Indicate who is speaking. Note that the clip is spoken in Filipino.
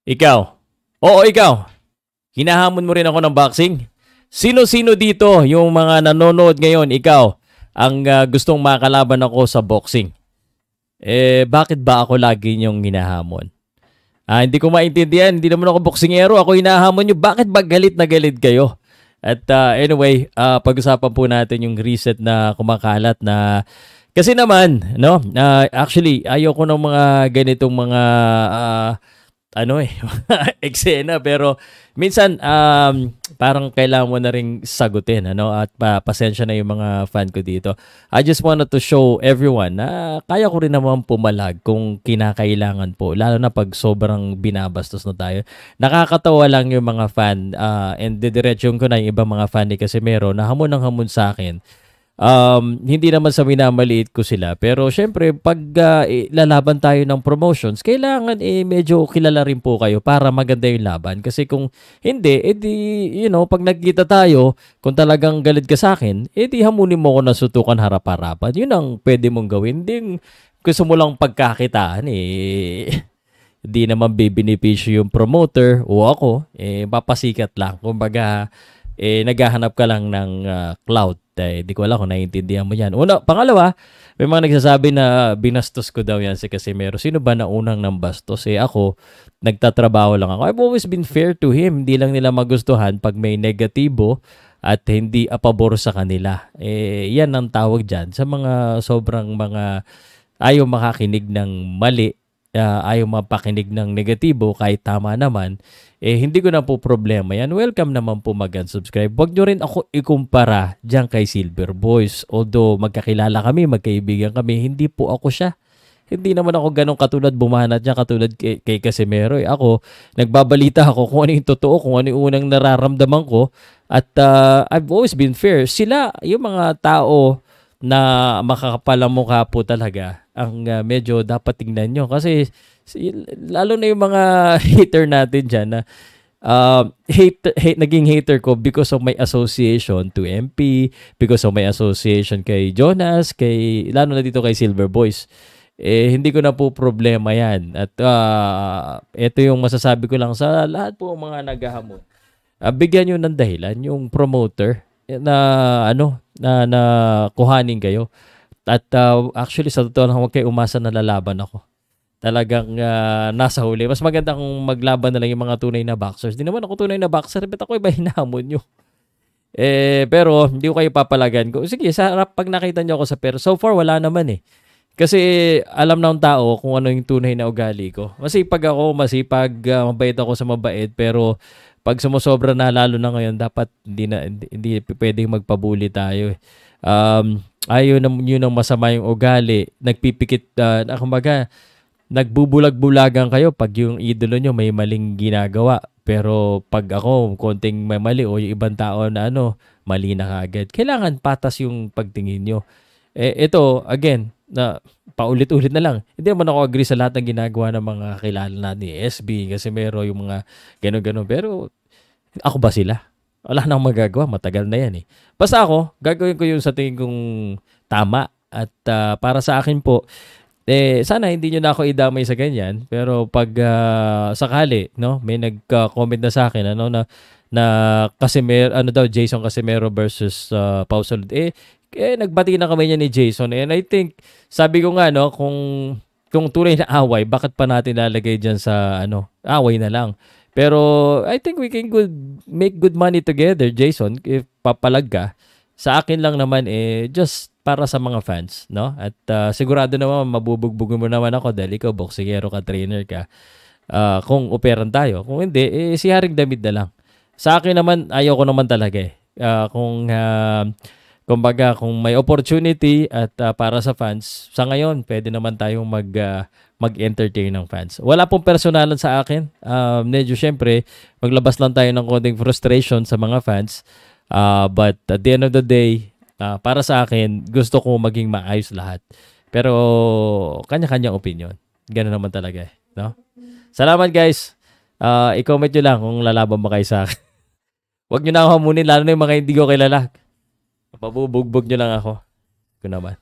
Speaker 1: Ikaw. Oo, ikaw. Hinahamon mo rin ako ng boxing? Sino-sino dito yung mga nanonood ngayon, ikaw, ang gustong makalaban ako sa boxing? Bakit ba ako lagi niyong hinahamon? Hindi ko maintindihan. Hindi naman ako boksingero. Ako hinahamon niyo. Bakit ba galit na galit kayo? At anyway, pag-usapan po natin yung reset na kumakalat na kasi naman, no? Actually, ayoko ng mga ganitong mga eksena, pero minsan parang kailangan mo na ring sagutin, ano, at pasensya na yung mga fan ko dito. I just wanted to show everyone na kaya ko rin naman pumalag kung kinakailangan po, lalo na pag sobrang binabastos na tayo. Nakakatawa lang yung mga fan, and didiretsyon ko na yung ibang mga fan ni Casimero na hamon ng hamon sa akin. Hindi naman sa minamaliit ko sila, pero syempre pag lalaban tayo ng promotions, kailangan medyo kilala rin po kayo para maganda yung laban. Kasi kung hindi, pag nagkita tayo, kung talagang galit ka sa akin, hamunin mo ko na sutukan harap-harapan. Yun ang pwede mong gawin. Hindi gusto mo lang pagkakitaan, hindi naman bibinipisyo yung promoter o ako, papasikat lang. Kumbaga, naghahanap ka lang ng clout. Di ko alam kung naiintindihan mo yan. Pangalawa, may mga nagsasabi na binastos ko daw yan si Casimero. Sino ba na unang nang bastos? Ako, nagtatrabaho lang ako. I've always been fair to him. Hindi lang nila magustuhan pag may negatibo at hindi apabor sa kanila. Yan ang tawag dyan. Sa mga sobrang mga ayaw makakinig ng mali, ayaw mapakinig ng negatibo kahit tama naman, hindi ko na po problema yan. Welcome naman po mag-unsubscribe. Huwag nyo rin ako ikumpara dyan kay Silver Boys. Although magkakilala kami, magkaibigan kami, hindi po ako siya. Hindi naman ako ganong katulad bumanat niya, katulad kay Casimero. Ako, nagbabalita ako kung ano yung totoo, kung ano yung unang nararamdaman ko. At I've always been fair. Sila, yung mga tao na makakapalang mukha po talaga, ang medyo dapat tingnan nyo. Kasi lalo na yung mga hater natin dyan na naging hater ko because of my association to MP, because of my association kay Jonas, lalo na dito kay Silver Boys. Hindi ko na po problema yan. At ito yung masasabi ko lang sa lahat po mga naghahamon. Bigyan nyo ng dahilan yung promoter na na kuhanin kayo. At actually sa totoo lang, huwag kayo umasa na lalaban ako. Talagang nasa huli. Mas maganda kung maglaban na lang yung mga tunay na boxers. Di naman ako tunay na boxer, but ako iba hinamon nyo. Pero hindi ko kayo papalagan. Sige, sa harap pag nakita nyo ako sa pero so far wala naman Kasi alam ng tao kung ano yung tunay na ugali ko. Masipag ako, mabait ako sa mabait, pero pag sumusobra na, lalo na ngayon, dapat hindi pwedeng magpabuli tayo. Ayaw yun ang masama yung ugali. Nagpipikit, kumbaga, nagbubulag-bulagan kayo pag yung idolo nyo may maling ginagawa. Pero pag ako, konting may mali o yung ibang tao na mali na kagad. Kailangan patas yung pagtingin nyo. Ito, again, na paulit-ulit na lang. Hindi naman ako agree sa lahat ng ginagawa ng mga kilala natin, SB, kasi meron yung mga gano'n-gano'n. Pero ako ba sila? Wala na akong magagawa. Matagal na yan Basta ako, gagawin ko yung sa tingin kong tama. At para sa akin po, sana hindi nyo na ako idamay sa ganyan. Pero pag sakali, may nag-comment na sa akin, na Casimero, Jason Casimero versus Pau Salud. Nagbati na kami niya ni Jason. And I think, sabi ko nga, kung tunay na away, bakit pa natin lalagay dyan sa, away na lang. Pero, I think we can make good money together, Jason, if papalag ka. Sa akin lang naman, just para sa mga fans, At sigurado naman, mabubugbog mo naman ako dahil ikaw, boksingero ka, trainer ka. Kung operan tayo. Kung hindi, si Haring Damit na lang. Sa akin naman, ayoko naman talaga Kumbaga, kung may opportunity at para sa fans, sa ngayon, pwede naman tayong mag-entertain ng fans. Wala pong personalan sa akin. Medyo syempre, maglabas lang tayo ng konting frustration sa mga fans. But at the end of the day, para sa akin, gusto ko maging maayos lahat. Pero, kanya-kanyang opinion. Ganun naman talaga no? Salamat guys. I-comment nyo lang kung lalaban ba kayo sa akin. Huwag nyo na ako hamunin, lalo na yung mga hindi ko kilala. Pabubugbog nyo lang ako. Ko naman.